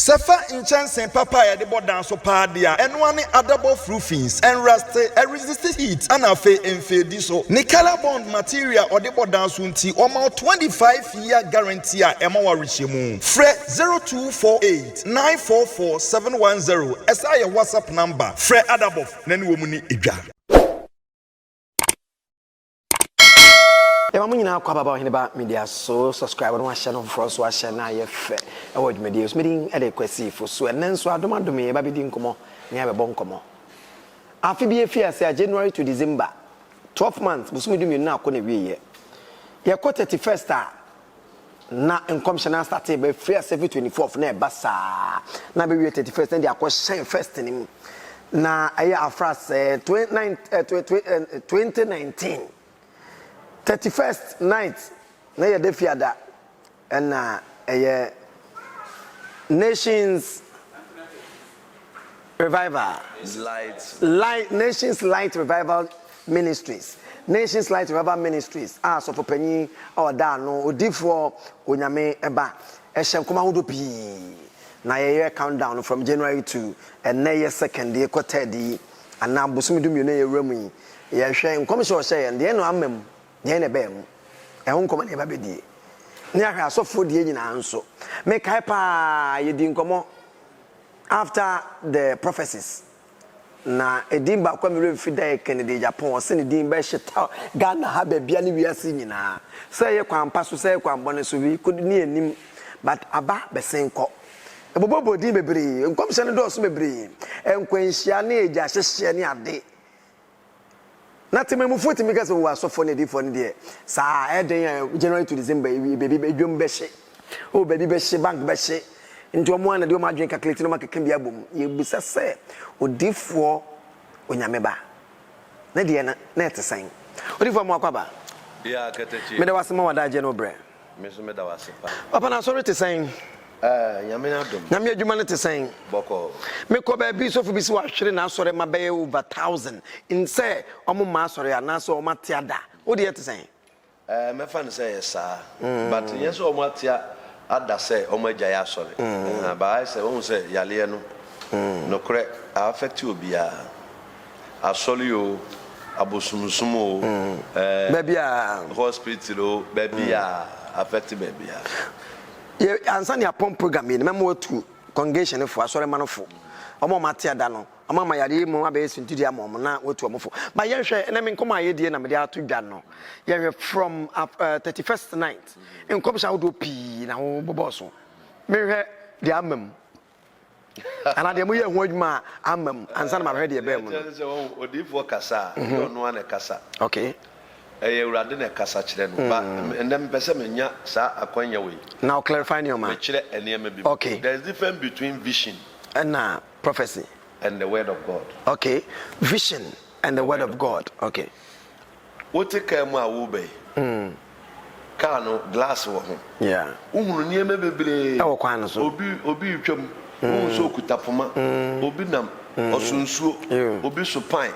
Sefa inchansen papa ya de bodan so padia enwane adable roofings and rusty resist heat and afe enfedi so ni color bond material or de bodan so nti oma 25-year guarantee a ema wa rechemu fre 0248 944 710 esa your WhatsApp number fre adable na ni wo mu ni edwa. Ema munyina kwa baba hene ba media so subscribe no ahye no for so ahye na ye fe e wo dwumedi so medin e de kwasi fo so enen so adomadom ye ba bedi nkomo nya be bon komo afi bi efi ase January to December 12 months busumedum na akọ na wiye ye ko 31st a na nkomhye na start be free ase 24th na e basa na be wiye 31st na de akọ shine first nim na aye afras 2019 31st night na ye de fiada and Nations Revival Nations Light Revival Ministries so for penny or da no odifo onyame eba ehye nkoma hodo pi na ye countdown from January to and na ye second ye quarter di ana bosumidum yo na ye wramu ye hwe nkomhye o hye ye no amam ye na be mu ehun nkoma na ba bedi ni ahwe asofo die nyina nso me kai pa ye di nkomo after the prophecies na edimba kwa mi refida Kennedy Japan se ne din be hita Ghana ha ba bia ne wiase nyina say ye kwampa so say kwambone so wi kodi ni enim but aba be senko ebobobo din bebre nkomhye ne do so bebre enkwanhia na eja hyehye ne ade na tememu foti mi kase wo asofo ne difo ne de sa eden January to December baby edwom be hye o baby be hye bank be hye nti omo ana de o ma dwen calculate no makeka bia bom ye bisa se odifo onyame ba na de na etesan odifo mo akwaba ya katechi me da wasema wada je no bre me so me da wasepa papa na sorry tesan nyame adom nyame adwuma ne tesan boko me ko ba bi so fi bi si wa hwere na asore ma be over 1000 in say omo ma asore ana so o ma tiada o de tesan me fa ne say yes but yes o ma tia ada say o ma gya ya asore ba I say o say yale no no kre affect obia asole o abosumusumo baby a hospital baby a affect baby a ye ansani apon program ni memo to congregation for asore manofo omo matia da no omo ma yare mu abe sintudi amom na wotu omofo ba ye hwe na me nkom aye die na me de ato dwa no ye from 31st night nkom sha wodo pi na wo boboso me hwe de amam ana de mu ye hu adwuma amam ansani ma hwe de be mu no odifo kasa no ana kasa okay urade na kasa kire no ba ndem pese menya sa akwanya we now clarify your man kire enema bi okay there is difference between vision and prophecy and the word of God. Okay, vision and the word of God. Okay. What take care ma wo be? Car glass wo ho. Yeah. Uhunu nieme bebre. E wo kwan so. Obi twam. So kutapoma. Obi nam osunsuo. Obi supan.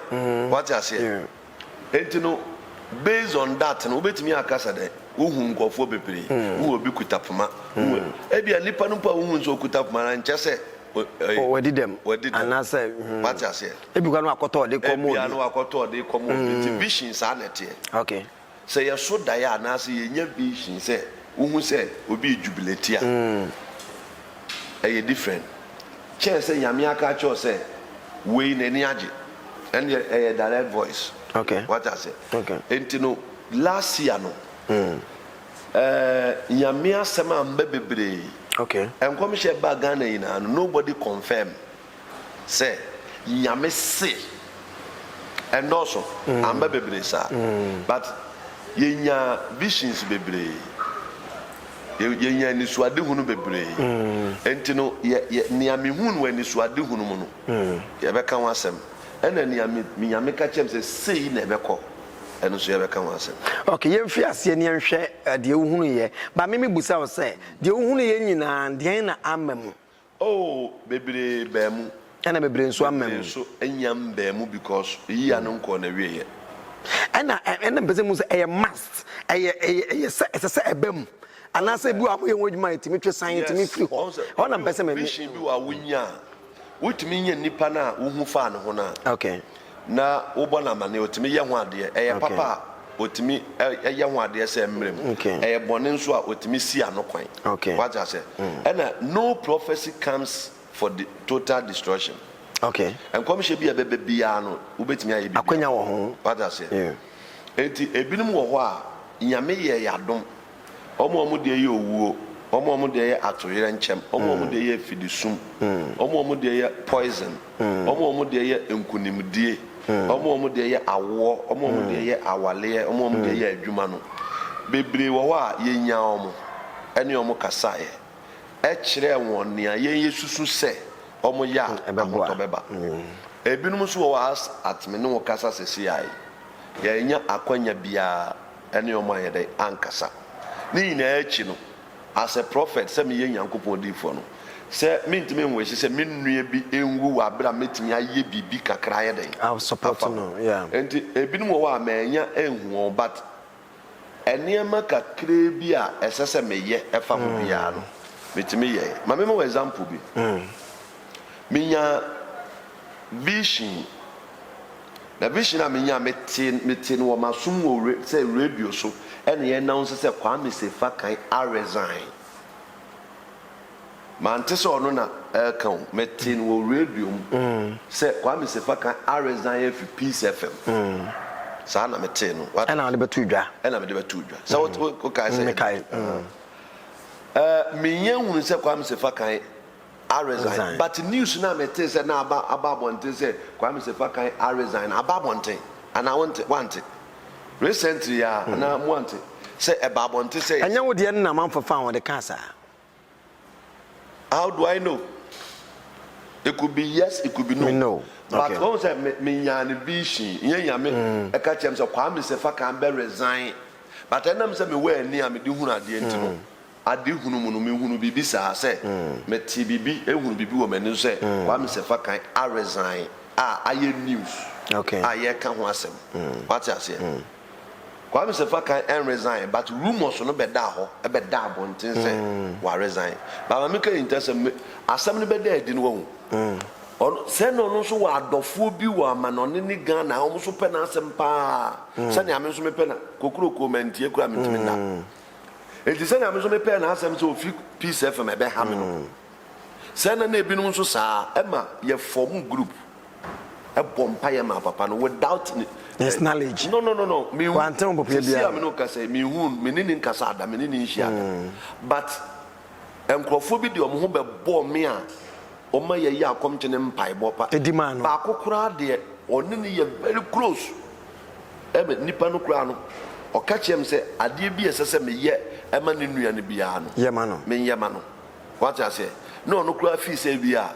What you say? Entino based on that no betimi akasa de uhun nkofo bebre. Wo obi kutapoma. E bia nipa no pa uhun so kutapoma na nchese we did them and I say what you say ebi kwanu akoto de komo ebi anu akoto de komo vision sa na tie okay say ye so da ya na say ye nya vision say uhun say obi jubilate a e different che say yame aka cho say we na ni age and a direct voice okay what I say okay entino last year no yame asema mba bebre. Okay. And come share back Ghana in and nobody confirm. Say, yame say. And also, I'm a baby, sir. But yenya visions bebre. Yenya ni swadi hunu bebre. Entino niami hunu when ni swadi hunu mono. Yabeka wasem. And then yame kachem say nebeko. And so you can answer. Okay, you fear see any share the uhunu ye, but maybe Busa will say the uhunu ye and the ena amem. Oh, baby, bemu, and I'm a brain so amem, so enyam bemu because ye are non corner way. And the business a must, say ebem anase bi wa mo ye wodwuma etimi twe san etimi free ho na mpese me vision bi wa wonya wotimi nye nipa na wo hu fa ne ho na okay na wo bona mane otimi ye ho ade papa otimi ye ho ade se mrem bone nso a otimi si anokwan what I say and no prophecy comes for the total destruction okay and come she bi bia no wo betimi aye bi akwanya wo ho what I say enti ebinum wo ho a nyame ye yadom omo de ye owuo omo de ye atoyere nchem omo de ye fidisum omo de ye poison omo de ye enkunimdie omo de ye awo omo de ye awale omo de ye adwuma no bebre wo ho a ye nya omo ene omo kasae kire won nea ye yesusu se omo ya to beba ebinum so wo as atme ne wo kasa sesi ai ye nya akwanya bia ene omo ayede ankasa ni na echi no as a prophet say me Nyankopon difo no say me ntime nwe say me nnua bi enwu wa bra metimi aye bibi kakra ye den I support no yeah enti ebinum wo wa manya enhu but eniema kakra bi a esese me ye efa ho bia no metimi ye ma me mo example bi minya vision na vision a minya metin wo masum wo say radio so ene ye announce say Kwame Sefa kan a resign man te so no na kan metin wo radio say Kwame Sefa kan a resign fi Peace FM sa na metin no what na betu dwa ena me de betu dwa so what kai say minya hu say Kwame Sefa kan a resign but news na metin say na aba bonten say Kwame Sefa kan a resign aba bonten and I want it recently na want say ebabonte say anya wo de na manfofa won de cancer how do I know it could be yes it could be no no but when say me yan vision yen me e ka chem say Kwame Sefa kan be resign but enam say me we ani a me di hunu ade ntino ade hunu mu no me hunu bibi sa say me ti bibi e hunu bibi wo mani say Kwame Sefa kan a resign aye news okay aye ka ho asem what you say Kwame Sefa kan resign but rumors no be da ho e be da bonten say wa resign but me can intercession asem no be da edi no wo on say no so wa adofo bi wa manone ni Ghana o so pe na asem pa say na me so me pe na kokuro ko mantie kura me timi na enti say na me so me pe na asem so fi Peace FM e be ha me no say na ebi no so sa e ma ye form group e bompa ye ma papa no without yes knowledge no me want to be see am no ka say me hu me ni nkasa ada me ni nhia but enkrofo bi de omo ho be bo me a oma ye ya akomtene mpai bo pa edima no ba kokora de oni ni ye very close ebe nipa no kura no o ka chem say ade bi esese me ye e ma ne nua ne bia no ye ma no me ye ma no what I say no kura fi say bia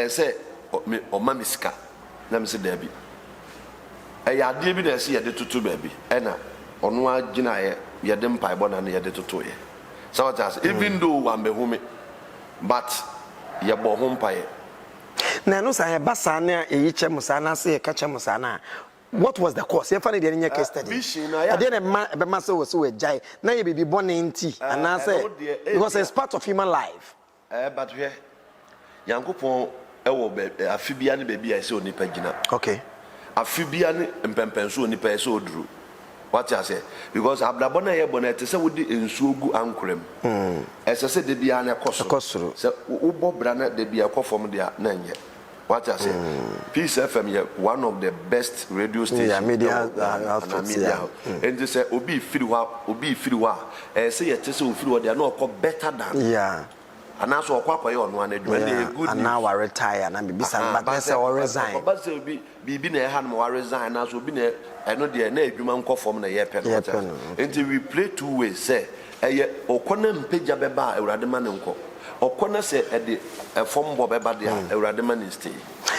say o ma misika na me say da bi ya ade bi na ese ye de tutu ba bi e na ono agina ye de mpai bo na ye de tutu ye so what I say even though one be home but ye bo ho mpai na no say basa na eyi chem sa na say ka chem sa na what was the cause ye fa ne de nya case study ade na be ma say wo we jai na ye bibi born enti and na say because it's part of human life but here Yankopon e wo afibia ne baby a say onipa gina okay afibia ne mpempenso onipa say oduru what you say because ablabona ye bona te say wodi ensuo gu ankrem ese se de bia na ekosoro se wo bobra na de bia ekofom de na nye what you say Peace FM ye one of the best radio stations yeah media outfits and they say obi firi wa say ye te say ofiri wa de na okọ better than yeah and that's what kwakwa ye ono anadwuma dey good and now I retire na be san but say or resign but say bi na ha no wa resign na so obi na eno de na adwuma nkofom na ye pe no until we play two ways say eye okona mpagya beba awurade ma ne nko okona say e de fom bo beba de awurade ma ne stay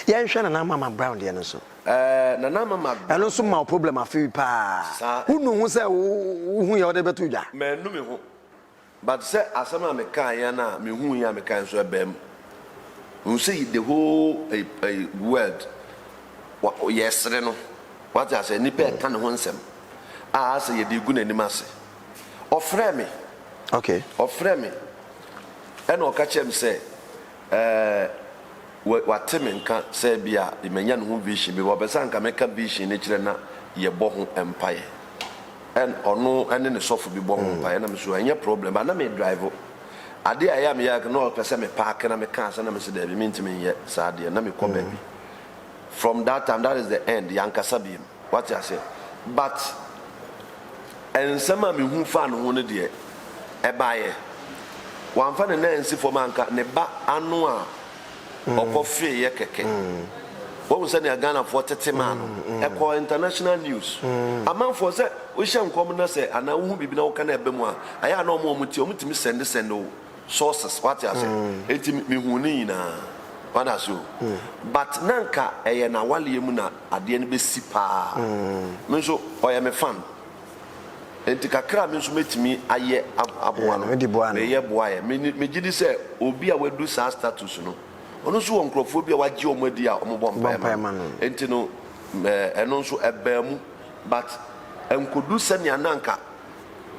ye nhwe na mama brown de no so na mama eno so ma problem afi pa unu hu say hu ye ode betu dwa menu me ho but say asama me kan ya na me hu ya me kan so ebem who say the whole world yes no what I say ni pe kan ho nsem say ye di gu n'anim ase ofrɛ me okay ofrɛ me ɛna ɔka kyerɛ me sɛ wate me nka sɛ bia imenya no ho vision bi wɔbɛsa nka meka vision ne kyerɛ na yɛbɔ ho empire and ɔno ɛne ne sɔfo bi bɔ ho empire na me so ɛnyɛ problem but na me drive ade a ya me ya na ɔpɛ sɛ me park na me ka sɛ na me sɛ dabi me ntimi nyɛ saa deɛ na me kɔ baabi from that time that is the end yankasa bi what I say but ensɛm a me hu fa no ho no deɛ ɛbaayɛ wamfa ne nansi fo manka ne ba ano a ɔkɔfie yɛ kɛkɛ wɔn sɛ ne Ghana for tete man ɛkɔ international news amanfo sɛ wohyɛ nkɔm na sɛ ana wo hu bibi na wo kana ɛbɛ mu a ayɛ na ɔmo ti ɔmo timi send o sources what I say eti me hu ne nyinaa wana so but nanka ɛyɛ na wale mu na adeɛ no bɛsi paa me nso ɔyɛ me fan enti kakra me nso metimi ayɛ aboa no me yɛ boa yɛ me gidi sɛ obi a wadu sa status no ono so wɔ nkrɔfo bi a wagye ɔmo adi a ɔmo bɔ mpae ma enti no ɛno nso ɛbaa mu but enkodu sɛ ne ananka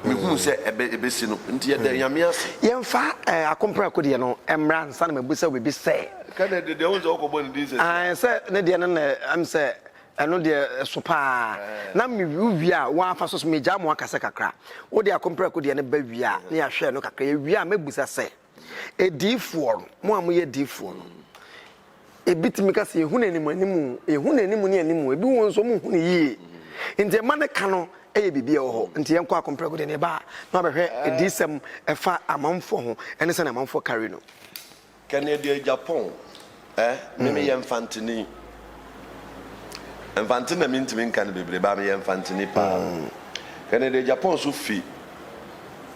me hu sɛ ɛbɛsi no enti yɛ dɛ nyame ase yɛmfa akompra kodeɛ no ɛmra nsa na mabu sɛ obi sɛ kana de de wonzo okɔbɔ ne din sɛ sɛ ne deɛ no na am sɛ ɛno deɛ so paa na me wi a wafa so me gya mo akasa kakra wo de akompra kodeɛ no ba wi a na yɛhwɛ no kakra yɛ wi a mabusa sɛ edifoɔ mo a mo yɛ edifoɔ no ebitimi ka sɛ ehu nanim ne anim ebi won so mo hu ne yie nti ma ne ka no ɛyɛ bibia wɔ hɔ nti yɛnkɔ akompra kodeɛ ne ba na bɛhwɛ edisɛm ɛfa amanfo ho ɛne sɛ na amanfo carry no Canada Japan me yɛmfantini na mintimi nka ne bebre ba me yɛmfantini pa Canada Japan so fi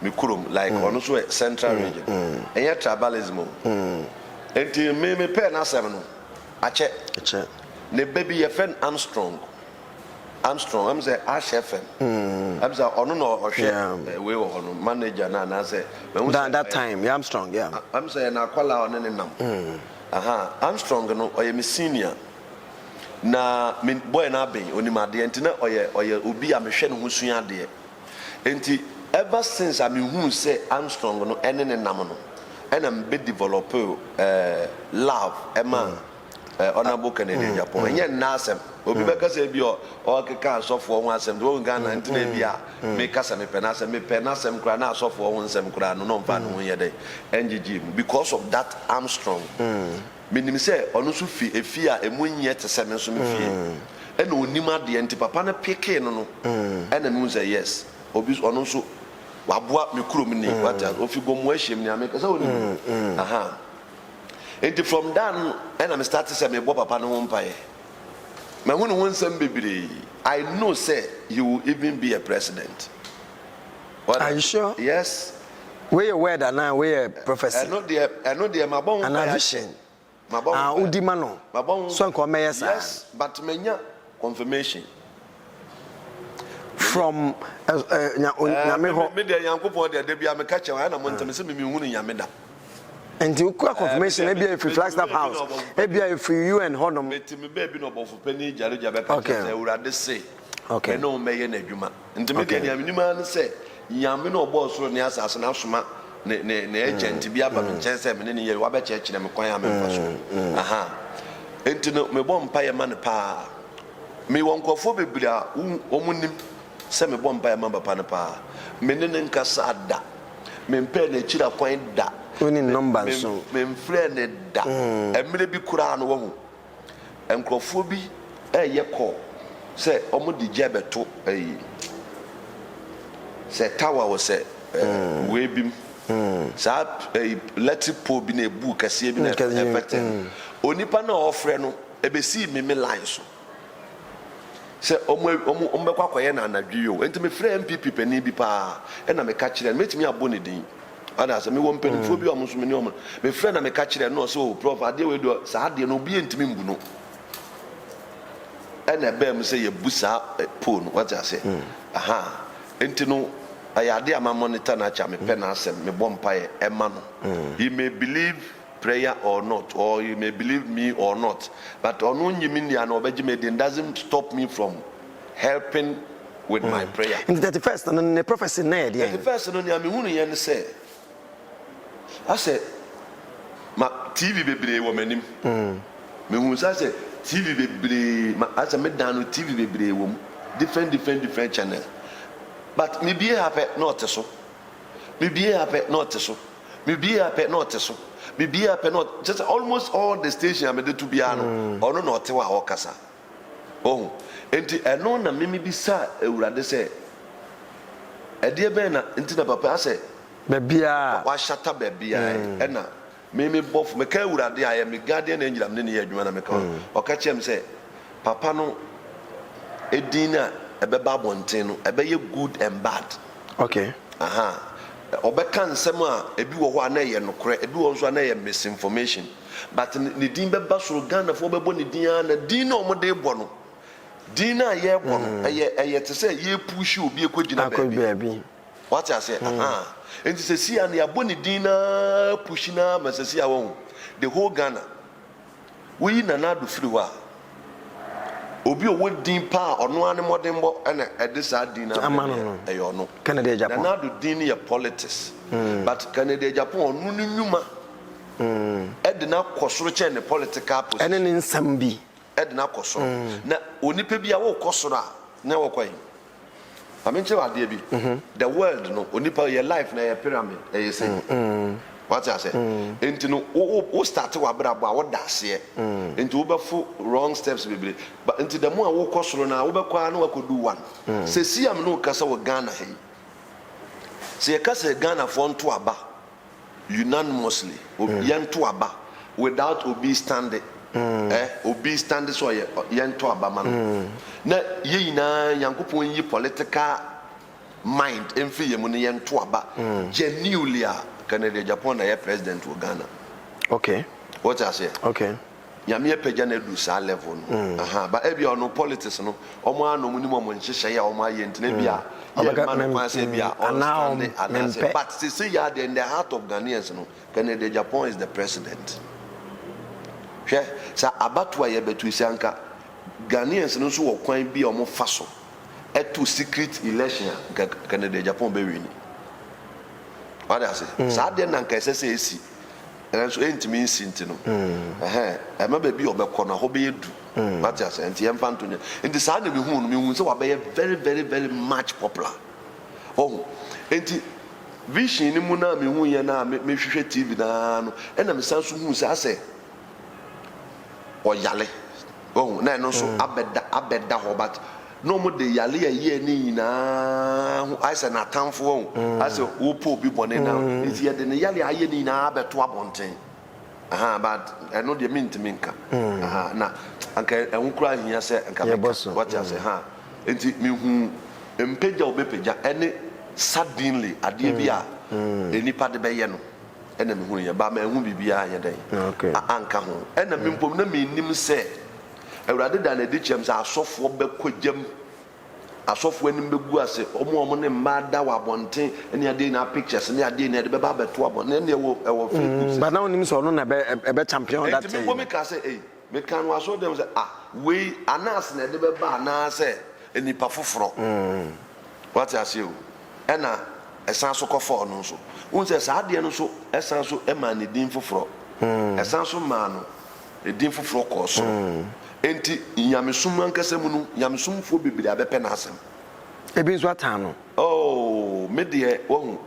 me kurom like ono so central region ɛyɛ tribalism enti me pɛ na asɛm no akyɛ ne baby yɛ fen Armstrong am say HFM am say ono no ɔhwɛ we wɔ no manager na say that time yeah Armstrong yeah am say na kwala ono ne nam Armstrong no ɔyɛ me senior na me boy na ben onimade enti na ɔyɛ obi a me hwɛ no ho sua ade enti ever since I mean who say Armstrong no ene ne nam no ena mbe develop love ema honorable Canadian Japan enye na asem obi be ka say bi o keka asofo ho asem do Ghana ntina bi a me ka say me pe na asem kra na asofo ho nsem kra no no mfa no ho ye dey ngg because of that Armstrong menim say ono so fi efi a emunye te se me so me fie ena onima de enti papa na peke no ena me say yes obi ono so waboa me kurom ni wata ofi gomu ahyem ni ameka say oni enti from then and I started say me bo papa no mpae me hu no nsem bebre I know say he will even be a president. What are you sure? Yes. Where your word and now where prophecy? I know the mabon an vision. Mabon udimano. Mabon so nko meyesa. Yes, but menya confirmation from nyame ho me de yankopon de bia me ka chewa na montem se me hu no nyame da. And you confirmation maybe if Flagstaff House maybe if you and Honum me baby no bofo pani jare jabe ka say urade say okay no meye na adwuma nti me de nyame nima no say nyame no obo soro ne asase na soma ne agent bi aba me nchen say me ne ye wa be chekire me kwan ya me mfa so enti no me bom pa ye ma ne pa me wonkofo bebira omunim se me bom pa ye ma papa ne pa me ne nkasa da me mpa na chira kwan da oni number so me mfrɛ ne da emre bi kura no wo ho enkrofo bi ye call sɛ omo di jebeto sɛ tower wo sɛ we bim sa electric pole bi na ebu kase bi na effect onipa na ofrɛ no ebesi me line so sɛ omo bekwa koye na anadwi o enti me frɛ MPP pani bi pa na me ka kire metimi abo ne din ana sɛ me wɔ mpanimfo bi ɔmo so me ne ɔmo me frɛ na me ka kire no sɛ o prof ade we do saa ade no obi ntimi mbu no ɛna ɛbɛn mu sɛ yɛbu saa pole no what I say enti no ayade ama monitor na cha me pɛ na asɛm me bɔ mpae ɛma no he may believe prayer or not or you may believe me or not but ono nyimi nia na obegye me doesn't stop me from helping with my prayer. In the 31st, and the prophecy near the The first no nya me hunu ye ne say I said ma TV bebre wo manim me hu say TV bebre ma asa me dan no TV bebre wo different channel but me be happy not so me be happy not so me be happy not so me be happy not just almost all the station am to be ano ono no te wa okasa oh enti eno na me bi sa ewurade say ede be na enti na papa ase bebia wa shata bebia e na me bof me ka ewurade aye me guardian na nyiram ne ne adwuma na me ka o ka chem say papa no edina ebeba bonten no ebe ye good and bad. Okay. Obeka nsem a ebi wo ho ana ye nokore ebi wo nso ana ye misinformation but ne din beba soro Ghana fo bebo ne din na din na omode bo no din na ye bo no eye te say ye push obi ekogina baby what I say enti se si an ya bo ne din na push na masasi a won the whole Ghana we na na do free wa obi o din pa ono ane modembo ene ede sa din na eyo no Canada Japan na do din ya politics but Canada Japan onu nyuma ede na kosoro che ne political position ene ne nsam bi ede na kosoro na onipa bi a wo kosoro a na wo kwai amenche wa de bi the world no onipa your life na your pyramid e say what I say enti no o start wa brabo a wo dase enti wo befo wrong steps be but enti the more wo kosoro na wo be kwa na wo kodu one se siam no kasa wo Ghana he se kasa Ghana for nto aba unanimously yen to aba without obi standing obi standing so yen to aba man na ye ina yankopon yi political mind emfi ye mu ne yen to aba genuinely Canada Japan na president of Ghana. Okay. What I say? Okay. Nyame pejana do sa level no. But e bia no politics no. Omo anu mu ni mo nhihye ya omo aye ntena bia. Man kwa say bia on but see ya in the heart of Ghanaians no. Canada Japan is the president. Hwe sa abatwa ye betu sianka Ghanaians no so wo kwan bia omo fa so. Eto secret election Canada Japan be win. What I say? Saturday na nka say esi. Enso entimi nsinti no. E ma ba bi obekọ na ho be edu. What I say? Enti em fantonya. Enti sa na me hu say wa be very much popular. Oh. Enti vision ni mu na me hu ye na me hwehwe TV na no. E na me sanso hu say oyale. Oh, na no so abeda ho but no mo de yale ye ni na I say na tamfo I say wo po bi bone na enti ye de ne yale aye ni na abeto abonten but I know the minka na anka enkura hia say anka what you say enti me hu empeja obepeja ene suddenly ade bia enipa de be ye no ena me hu ye ba ma hu bibia ye den anka ho ena me mpom na me nim say Ewurade da na di chem sa asofo bekwajam asofo anim begu ase omo ne mada wa bonten ene ade na pictures ne ade na de be ba beto abon ne ewo Facebook but now nim so no na be champion that time me ka say me kan wa so dem say we anas na de be ba na say enipa foforo what I say ena esan so kofo no so won say sa ade no so esan so e ma ne din foforo esan so ma no e din foforo ko so enti nyamesum ankasa mu no nyamesumfo bibiri abepe na asem ebi nso atan no oh me de wo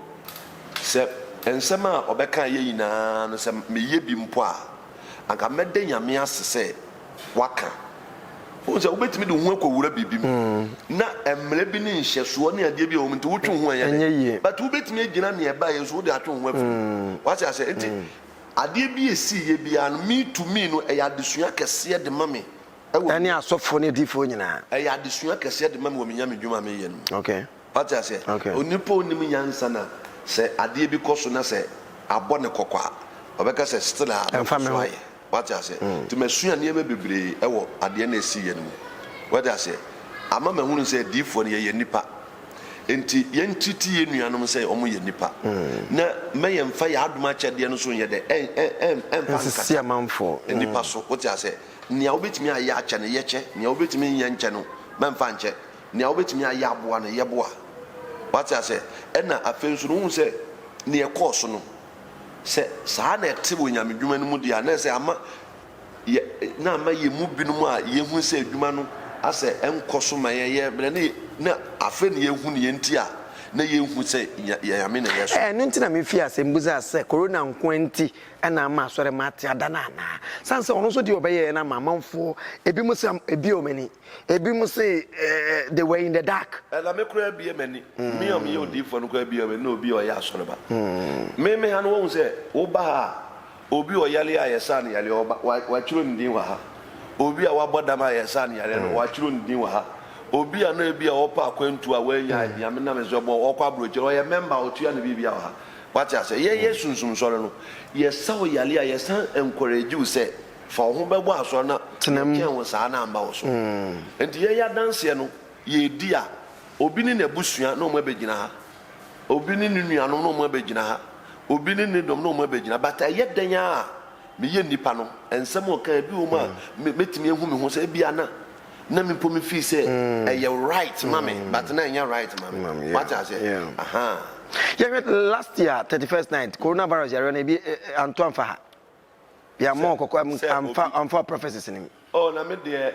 se ensema obeka ye yina no se me ye bi mpo a anka mede nyame asese waka wo se obetimi de hu akowura bibim na emre bi ni nhyeso ne ade bi o mti wotwe hu anya but obetimi agina ne eba ye so wo de atwe hu afu what I say enti ade bi esi ye bia no me to me no e ya desua kese de mame any asofo ne difo nyina e ya desua kese de mame wo menya medwuma me ye no okay what I say onipa onim nyansa na se ade bi koso na se abɔ ne kokwa obeka se still a what I say to mesua ne ema bebre e wo ade na esi ye no what I say ama mahunu se difo ne ye nipa enti yentiti ye nuanom se omo ye nipa na meyemfa ya adoma kyede no so ye de si amanfo nipa so what I say nia obetimi aye ache ne ye che nia obetimi ye nche no memfa nche ne obetimi ayaboa ne yeboa what I say na afenso no hu se ne course no se saa na ete wonyame dwuma no mu dia na se ama na ama ye mu binom a ye hu se adwuma no ase enkoso ma ye bre na afe ne ye hu ne ye nti a na ye hu se yame na yeso no ntina me fi asembuza se corona nkwanti na ma asore mate adana na sanse ono so di obeye na mamanfo ebi mu se ebi omani ebi mu se they were in the dark na me kura bi emani me am ye odi fo no kura bi emani na obi o ya asore ba me ha no wo se wo ba ha obi o yale a yesa na yale oba wa chiro ndin wa ha obi a wabodam a yesa na yale no wa chiro ndin wa ha obi a na ebi a opa akwantu a wanya yame na mezo bo okwa broche o ye member otua na bibia wa ha what I say ye sunsum sore no ye sawo yale a yesa encourage you say for ho bebo aso na ken wo sa na amba wo so enti ye ya dance no ye di a obi ni na busua na o mo begina ha obi ni nuanu na o mo begina ha obi ni ni dom na o mo begina but ye dan a me ye nipa no ensem o kan bi o ma metimi ehu me ho say bia na me po me feel say right mami but na nya right mami what I say aha yeah last year 31st night coronavirus yare na bi Antoine Faha ya mo kokko am for prophecies ni oh na me de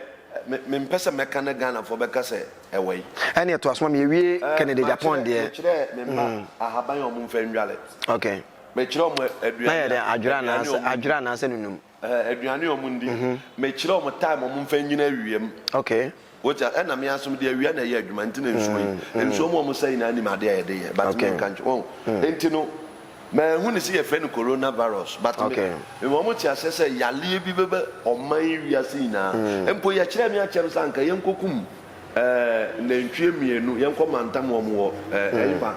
me mpesa meka Ghana for beka say ewai ene to asoma me wie Canada Japan de kire me ma ahaban o mu mfa ndwale okay me kire o mu aduane na ya adwura na ase nunum aduane o mu ndi me kire o mu time o mu mfa nyina awiem okay Wota na me asum de awia na ye adwuma nti na nsuo mo mo sai na anim ade ayede ye but me kan oh enti no me hu ni se ye friend coronavirus but me mo ti asese yale bi bebe o man wiase na empo ye kire me akere sanka ye nkokum na ntwe mienu ye nkomantam wo mo eyipa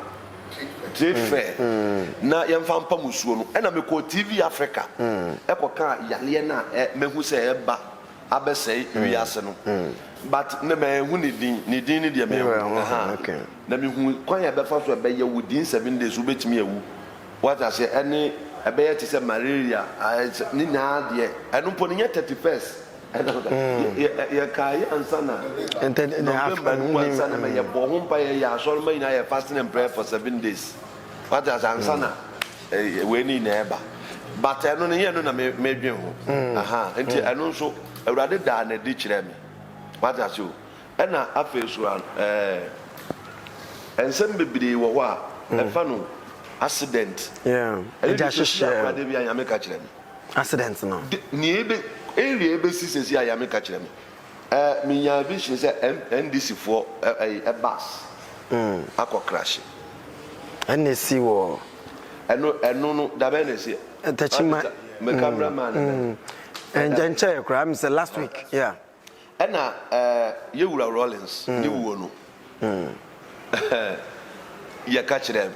trade fair na ye mfa mpa musuo no na me ko TV Africa ekoka yale na me hu se eba abesai wiase no but ne me hu ni din ni de me okay na me hu kwan ya be fa so be ye within 7 days ubetimi ewu what I say any ebe ye tise malaria ni na de enu po ni 31st ye kai ansana and ansana me ye bo hu pa ye ya so me na ye fasting and prayer for 7 days what I say ansana we ni na eba but enu ni ye no na me dwen ho aha enti enu so awurade da na di kire me what I say ena afesu ensem bebiri wo ho a efa no accident eja hwehwe ade bia yame ka kire me accident no ni ebe sisesi ya yame ka kire me me ya bi hye se NDC for bus akọ crash NDC wo eno no da be na si tachima me cameraman enche kra am say last week ena Yewura Rollins ni wo no ya ka kire me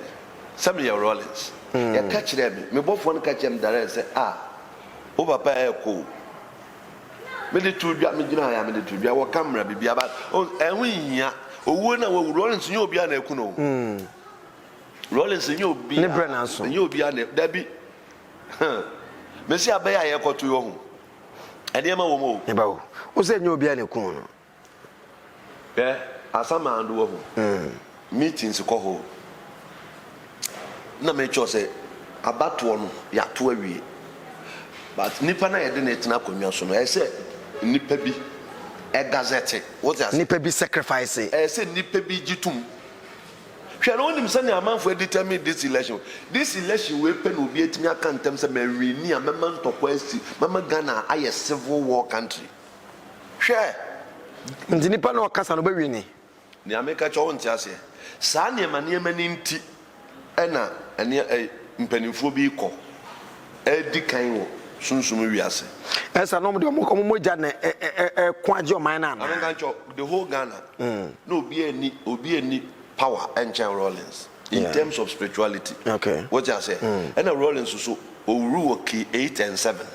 some your Rollins ya ka kire me bofo no ka kire me dare say o papa e ko me de tudwa me gina ya me de tudwa wo camera bibia ba enhu hia owo na wo Rollins nye obi na eku no Rollins nye obi ne brand so nye obi na da bi me si abai ya yekoto yo hu ade ma wo mo e ba wo o se nye obi na eku no asama ando wo hu meetings ko ho na me cho say abato no ya to awie but nipa na yede na etina konwa so no e say nipa bi e gazette what you say nipa bi sacrifice e say nipa bi gitum hwe no nim say na amanfo determine this election we pen obi etimi akantem say me reni amema ntokwa asi mama Ghana aye civil war country hwe ndi nipa na okasa no ba wi ni ameka cho nti ase saa ne ma ni nti ena ene mpanimfo bi kɔ edi kan wo sunsun wiase esa no de mo moja na kwaje o man na amenga cho the whole Ghana no obi ani power and Rollins in terms of spirituality okay what you say and Rollins so owuru key 8 and 7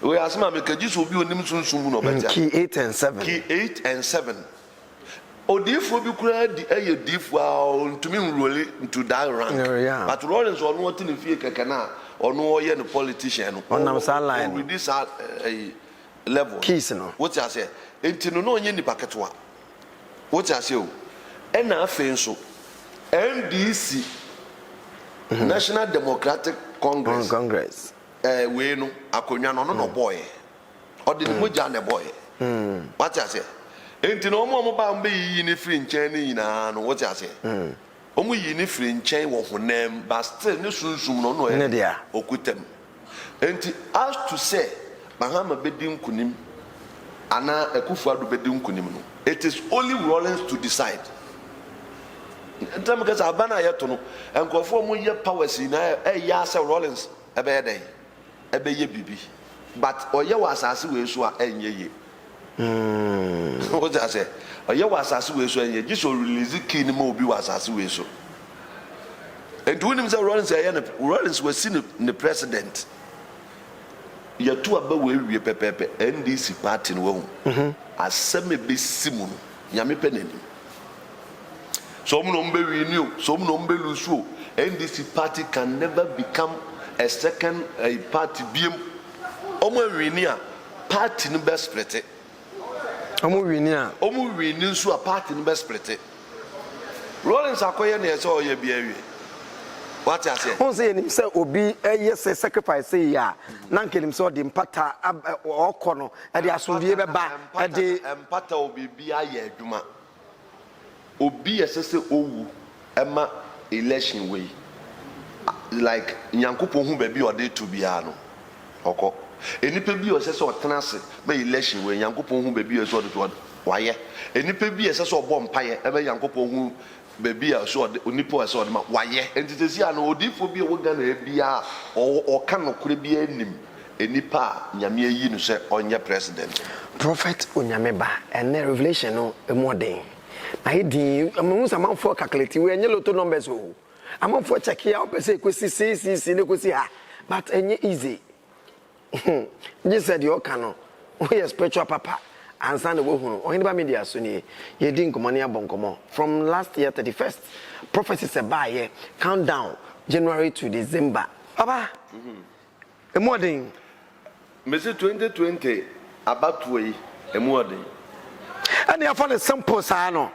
we asema me kaji so obi onim sunsun no beta key 8 and 7 key 8 and 7 odifo bi kura di difo ntumi nroli into that rank but Rollins ono what in fie keke na ono ye no politician no on sa line with this level keys no what you say enti no onye ni paketwa What I say, and I feel so. NDC, National Democratic Congress. We know Akonya no boy. Or the Mujane boy. What I say? Ain't no more about me in a free chain, what I say. Only in a free chain of name, but still no soon no or quit them. And as to say, Bahama Bedim Kunim, Anna Ekufadu Bedim Kunim. It is only Rollins to decide. Because Abana Yatono and conform with your powers in a Yasa Rollins a bad day, a baby bibi. But or you was as we saw and ye. What I say? Or you was as we saw and ye just release the king mobi was as we saw. And when himself Rollins was seen the president. You're too above we pepe NDC party in one. As some be Simon, Yami Penny. Some number renew, some number lose. NDC party can never become a second party. Beam Omo Renia party in best split. Omo Renia so a party in best split. Rollins Akoya near so ye be. What I say? Who say himself obi yes sacrifice say ya. Nanke himself the impata or corner at the asumbi beba at the impata obi be aye adwuma. Obi esese owu ema election way. Like Nyankopon hu baby or day to be ano. Oko. Enipa bi osese otenase be election way Nyankopon hu baby so do waye. Enipa bi esese obo mpaye ebe Nyankopon hu baby so onipo so ma waye entitesi ana odifo bi wo Ghana e bia o kan no kure bia nim enipa nyame ayi no se onye president prophet onyame ba and revelation no emodern na hidi amun sama for calculate we enye lotto numbers o amon for check ya opese kwesi cc ne kwesi ha but enye easy just said you can no we spiritual papa answer the wohunu ohinba media so ni ye din komani abonkomo from last year 31st prophecy say buy countdown January to December baba emodin me say 2020 about way emodin and you find a simple sa no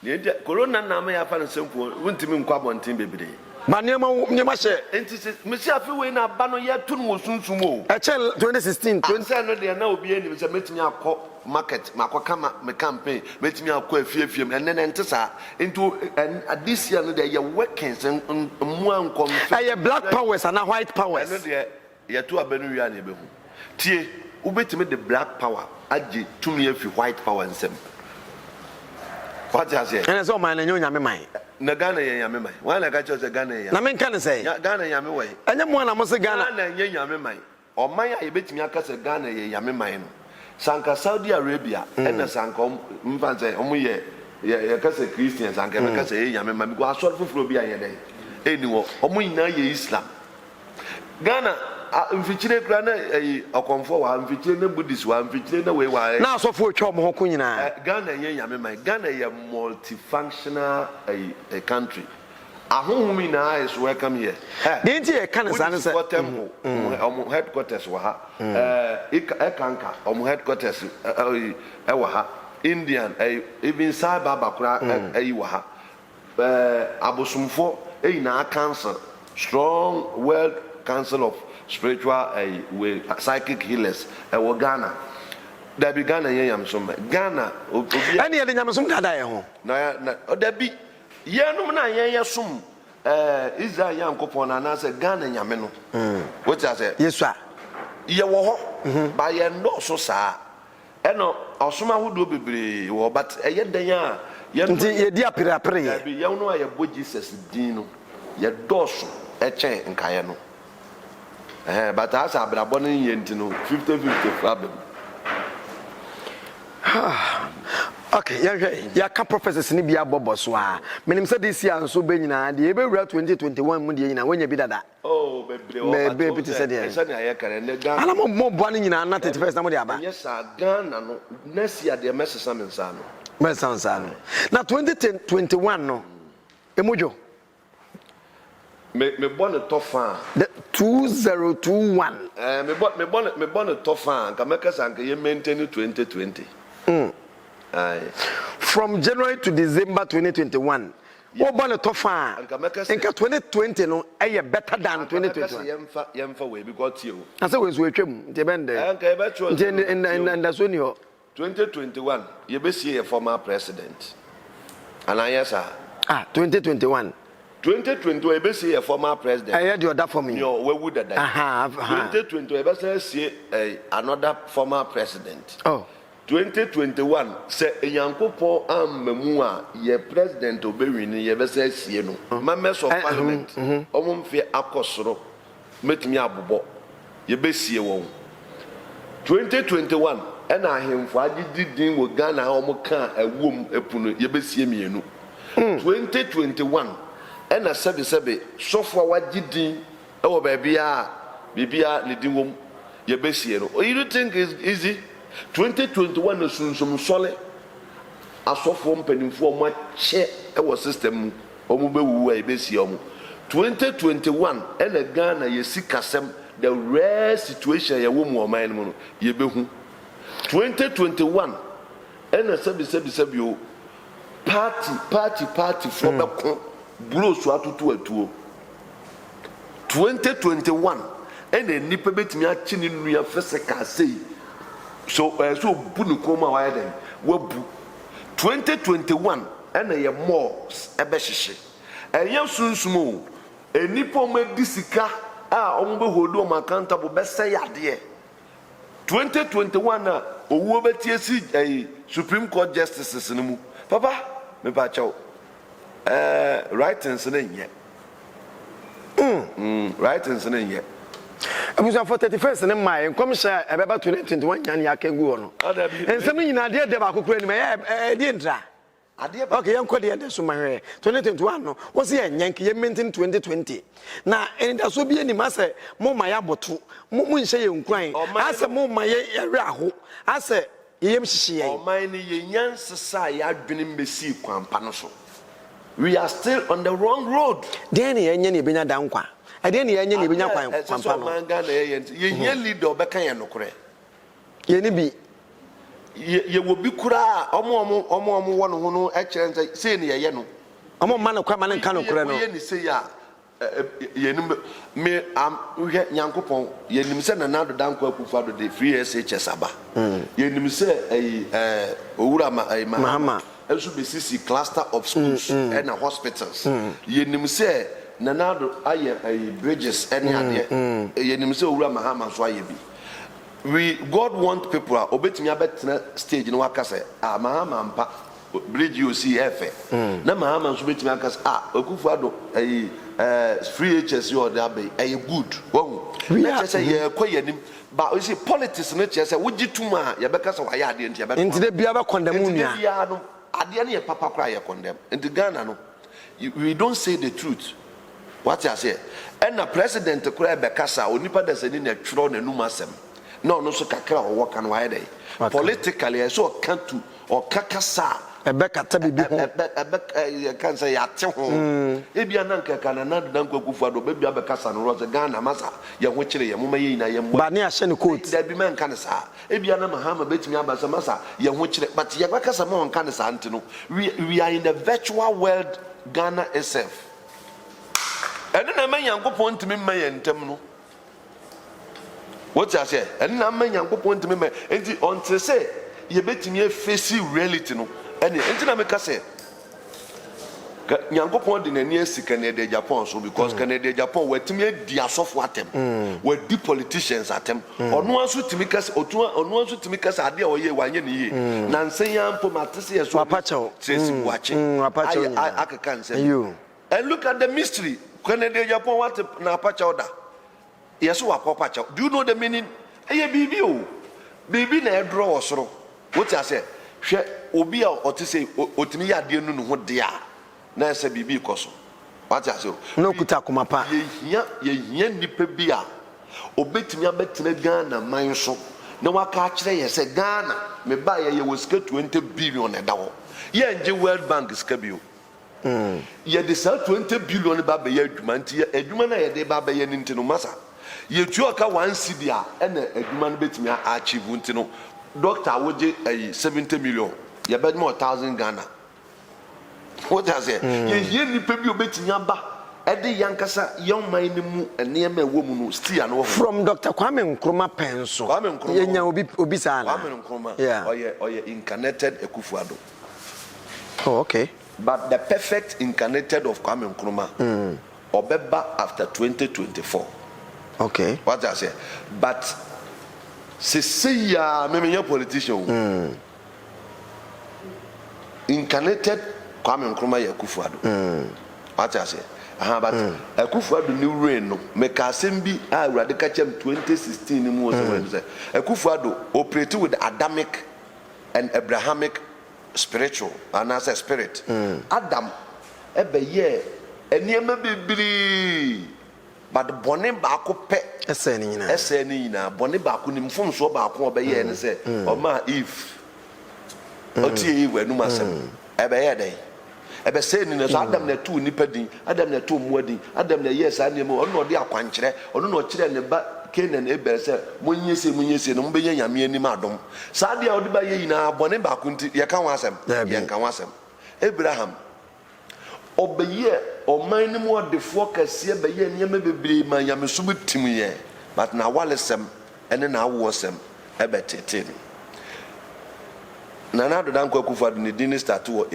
the corona na me ya find simple wontimi nkwa bontin bebre ma nyema she enti me say afi we na ba no ye tu no sunsun o e che 2016 20 no de na obi ani say metimi akọ market makoka me campaign metimi akọ afiefiem enne ntesa into this year no de ye workings mu ankom e black powers and white powers enne de ye tu abanu wi ana ebehu tie ubetimi the black power age tumi afi white power nsem what you say ene so man enyo nyame man na Ghana ye nyame man wa na ka cho se Ghana ye na men kan say Ghana nyame we enye mo na mo se Ghana na ye nyame man o man ya yebetimi aka se Ghana ye nyame man no sanka Saudi Arabia ena sanka mfa say omo ye ka se Christian sanka me ka se ye nyame man because asor fufuro bi aye dey eni wo omo nyina ye Islam Ghana mfichire kra na okonfo wa mfichire na Buddhist wa mfichire na we wa na asofo otwa mo ho ko nyina Ghana ye nyame man Ghana ye multifunctional a country ahohumi na is welcome here dey nti e kan san say omo headquarters wa ha ekanka omo headquarters e wa ha Indian even Saba Bakura wa ha abosumfo na council strong world council of spiritual psychic healers e Ghana da bi Ghana ye yamsom Ghana obi ani ye nyamsom kada ye ho na da bi ye no na ye yesum Israel Yankopon na say Ghana nyame no what I say yesu a ye wo ho ba ye no so sa eno osoma hodo bebre wo but ye dan a ye nti ye di apere ye bi ye no ye bo Jesus din no ye doso e chen nkaye no but as abrabo no ye ntino 50-50 problem okay ya ka prophecies ni bia bobo so a menim say this year so be nyina de e be wura 2021 mu de nyina wonya bi dada bebre o say de say na ye kare ne Ghana ala mo bo ani nyina na 31st na mo de aba yes Ghana no next year de message am nsa no na 2021 no emojo me bonne tofa the 2021 me bonne tofa ka make sanka ye maintain 2020 from January to December 2021. What about the tough? In 2020, no, I better than 2021. Yemfa way because you. I said, we came, the band, and that's when you 2021, you be see a former president. And I yes, sir. 2021. 2020, you be see a former president. I heard you that for me. No, where would that? 2020, you be see another former president. Oh. 2021 say Yankopon am memua ye president obewini ye be say sie no members of parliament omumfe akosoro metumi abobo ye be sie won 2021 ena ahemfo agididin wo Ghana omuka awom epunu ye be sie mienu 2021 ena sebe sofo wagidin ewo ba bibia lidinwom ye be sie no. You think is easy? 2021 no sunsum sole asofo mpanimfo mo ache e system omo bewu e besi omo 2021 ena Ghana ye sikasem the rare situation ye wo mu oman no ye behu 2021 ena sebi o party for beko blow so atutu atuo 2021 ena nipa betimi achi ni nua physical say so bunu koma wa den wabu 2021 ena ye more ebe hihye enye sunsumo enipo ma disika a ombe hodo ma accountable be say yade 2021 na owo betie si Supreme Court justices no mu papa me ba chaw writings na nye writings na nye abusa for 31st ne mai commissioner ebeba 2021 nyan yakegu no ensem nyina de de ba kokura ni me de ntra okay yanko de de so mahwe 2021 no wo se yanke ye maintain 2020 na enda so bi ani ma se mo ma ya boto mo nhye ye nkran ase mo ma ye ere aho ase ye mhihye ye o man ni ye nyansesa ya adwene mesi kwampa no so we are still on the wrong road den ye nya ne benya dankwa ade ne yenye ne benya kwan kwampa no manga na ye nye leader obeka ye nokore ye ni bi ye wo bi kura omo wo no ho no e kire nse se ne ye no omo ma na kwa ma ne nka nokore no ye ni se ya ye ni me am hwe Nyankopon ye nim se na nado danko akufado de free SHS aba ye nim se owura mahama enso be sisi cluster of schools and hospitals ye nim se nanado aye bridges any ade yenim se owura mahama so aye bi God want people obetimi abetena stage no wakase mahama mpa bridge you see efe na mahama so betimi akase okufuado free HS you dey abe good na say ye koyenim ba o see politics no che say wogituma ye bekasa wa ya ade ntia nti de bia ba condemn nua bia no ade na ye papa kra ye condemn nti Ghana no we don't say the truth. What I say, and the president to cry Bekasa, or Nipa doesn't in a throne and numasem. No, so kakra or walk and why day. Politically, I saw Kantu or Kakasa, a Bekata be can say at home. If you are not another Danko Kufado, baby Abacasa and Rosa Ghana, Massa, Yawitchery, Mumayina, Yam Bania Shencoat, there be man canasa. If you are not Mahama, bet me about Samasa, Yawitchery, but Yabacasa Mon Canasa Antino. We are in the virtual world, Ghana SF. And then I may go point to me, may and temno. What I say, and I may go point to me, and on to say, you bet me a facey reality no. And I make us say, Yango point in a near Canada, Japan, so because Canada, Japan, were to me dear software them, were deep politicians at them, or no one should to make us, or no one should to make us idea or ye 1 year. Nancy Yam Pomatisi as Wapacho says watching, I can't say you. And look at the mystery. Canada, Japan, what na pacha order? Yes, pacha. Do you know the meaning? Hey, baby, na draw so. What I say? She obia or to say, Otimi ya no what dia. Na say bibi koso. What I say? No kutakumapa. Ye nipa bia. Obetimi abetena Ghana man so. Na waka kire ye say Ghana me ba ye was 20 billion na dawo. Ye nje World Bank skabio. Ye de 20 billion ba be adwuma nti adwuma na ye de ba be ye ntino masa ye tu aka 1 cedi a na adwuma no betimi achieve ntino doctor woje 70 million you bet more 1,000 Ghana. What I say? You need to be obeying Yamba. Eddie Yankasa, young man, and near me woman still and from Dr. Kwame Nkrumah pencil. Kwame Nkrumah Obisana. Kwame Nkrumah. Yeah. Or you incarnated Akufo-Addo. Oh, okay. But the perfect incarnated of Kwame Nkrumah, Obeba after 2024. Okay. What I say? But see ya, me politician. Incarnated Kwame Nkrumah Akufo-Addo. What I say? But Akufo-Addo new reign no make assembly Awurade ka chem 2016 ni mu say Akufo-Addo operated with Adamic and Abrahamic spiritual and as a spirit. Adam ebe ye eniema bibiri but bone baako pe ese ni nyina bone baako ni mfomso baako obeye ne say o ma Eve otie Eve enu masem ebe ye den ebe say ni so Adam na tu nipa din Adam na tu muadin Adam na yes anemo ono de akwankyere ono no kire ne ba Canaan ebe say munyese no mbeye nyame anim adom saa dia odi ba ye yina bone baako nti ye kan wasem ye kan wasem Abraham obeye oman ni mu odefo kase beye niam bebre ma nyame so betim ye but na walesem ene na awosem ebe tete na do dan Akufo-Addo ni din start wo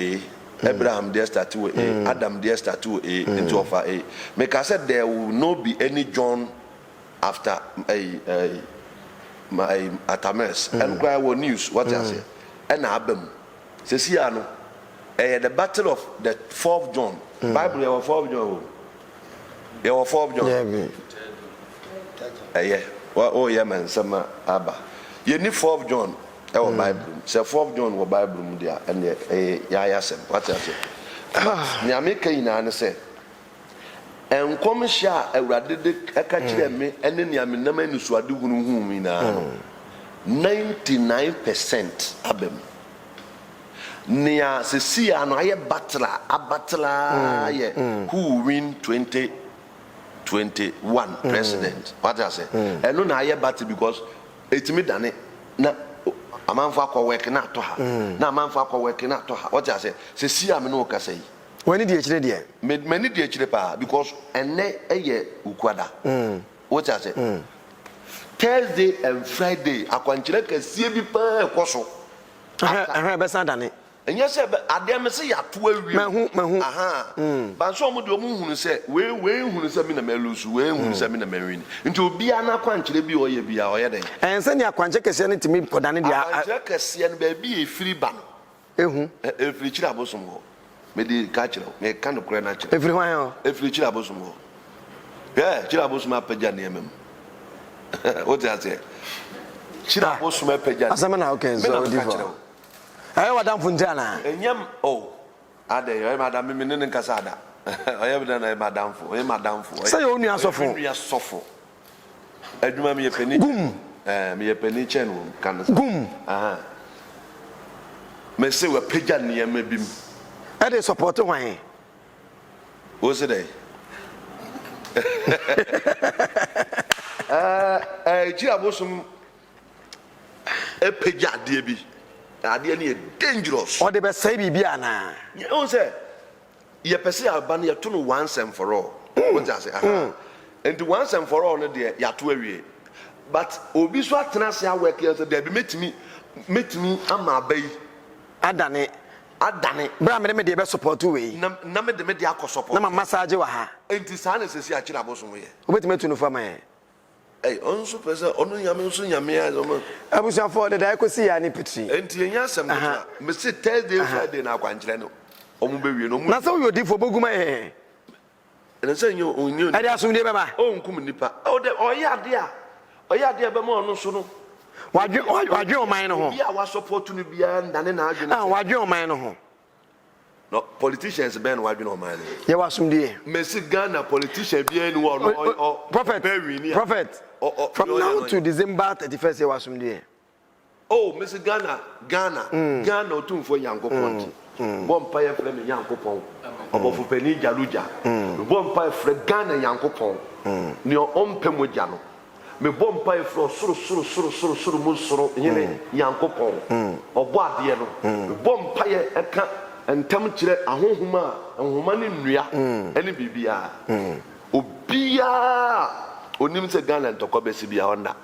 Abraham there start with A, Adam there start with A, into offer A. Make I said there will not be any John after my Atames. And cry what news, what I say. And Abem. Says here, the battle of the 4th John. Bible, you have 4th John. You have 4th John. Yeah. Oh, yeah, man, some Abba. You need 4th John. Our Bible. So 4th John was Bible there and yasem. What I say? Nyame ka ina ne say. Enkom hia Awurade de aka kire me ene nyame nam anusuade hunu hu mi na 99% abem. Nia se sia no aye battle ye who win 2021 president. What I say? Eno na aye battle because etimi dane na amanfa kwa work na to ha na amanfa kwa work na to ha what I say see am no ka say when di e kire de many di e kire pa because ene eye ukwada what I say Thursday and Friday akwankire ka sie bi pa ekoso aha be san dane enye se ade me se ya to awie mahu aha ba so mo de omu hunu se we hunu se mi na melusu we hunu se mi na mewini nti obi ana kwankire bi oye bi a oye den ense ni akwanche kese ne timi podane dia akwanche kese ne ba bi e firi ba no e firi kira bosom ho me di ka kira me kan no kure na kira e firi hwan ho e firi kira bosom ho kira bosom apaja ne emem o ti ase kira bosom apaja asama na okay so divo ayo madam funjana enyam ade yo madam me ne nkasa ada oye bi na madam fo say you nua sofo aduma me yepani gum me yepani chen wo kan gum me se we pagya ne ma bim e dey support hwan o se dey kira bosom e pagya de bi ade ne dangerous or the best say bibia na you say ye pese aban ye to no once and for all what I say and once and for all no de ya to awie but obi so atena se work ye say there be metimi ama abai adane bra me de be support we na me de akọ na ma massage wa ha enti sa na sesi a kira bosom ye obetime tu no fama onso pese onu nyame nso nyame ya zo abusia for the dai kosi ya ni pitri enti enya asem na me se Thursday Friday na akwankire no omu bewie no na so yo difo boguma ene se nyo onyo ade asum de beba o nkum nipa o de oyade be ma onu so no wadwe oman no ho bia wa support no bia ndane na adwe no wadwe oman no ho no politicians ben wadwe no oman ye wasum de me se Ghana politician bia ni wo no prophet from now to December 31st ye wasum de Mr. Ghana otumfo Nyankopon bompa ye frɛ me Nyankopon obofo pani jaluja bompa ye frɛ Ghana Nyankopon ne ompɛ mogya no me bɔ mpa efro soro mu soro nyene Nyankopɔn ɔbɔ adeɛ no me bɔ mpa ye ɛka ntam kyerɛ ahohoma ahoma ne nnua ɛne bibia obia onim sɛ Ghana ntɔkɔ bɛsi bia onda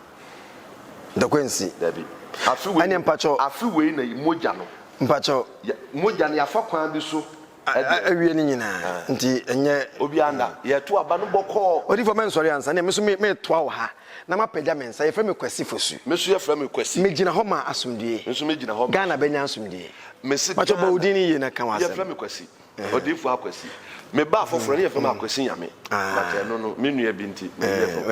the Quincy dabi afi we ɛne mpacho afi we na mogya no mpacho mogya no yafa kwan bi so awie ni nyina nti enye obi anda ye to aba no bɔkɔ odi for men sorry ansa na me so me to awo ha na ma pagya men sa ye frɛ me Kwasi Fosu me so ye frɛ me Kwasi me gina hɔ ma asomdie me so me gina hɔ Ghana benya asomdie me se pacho ba odini ye na kan ye frɛ me Kwasi odifu akwasi me ba afoforo ne ye frɛ me Akwasi Nyame na te no me nua bi nti me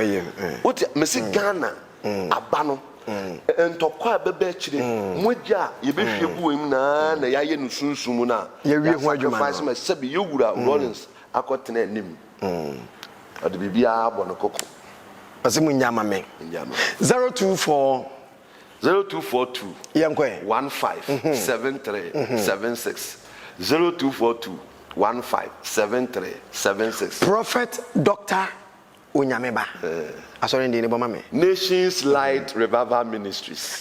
ye frɛ oti me se Ghana aba no ntɔkɔ a bɛbɛ akyire mogya yɛbɛhwɛ bu im na yɛayɛ no sunsum na yɛwie ho adwuma sacrifice me sɛbi yɛwura Rollins akɔtena anim ɔde biribiara bɔ no kɔkɔ ɔsɛ mu nyama me 024 0242 yɛnkɔ 157376 0242 157376 Prophet Dr. Onyameba asɔre ndi ne bɔ ma me Nations Light Revival Ministries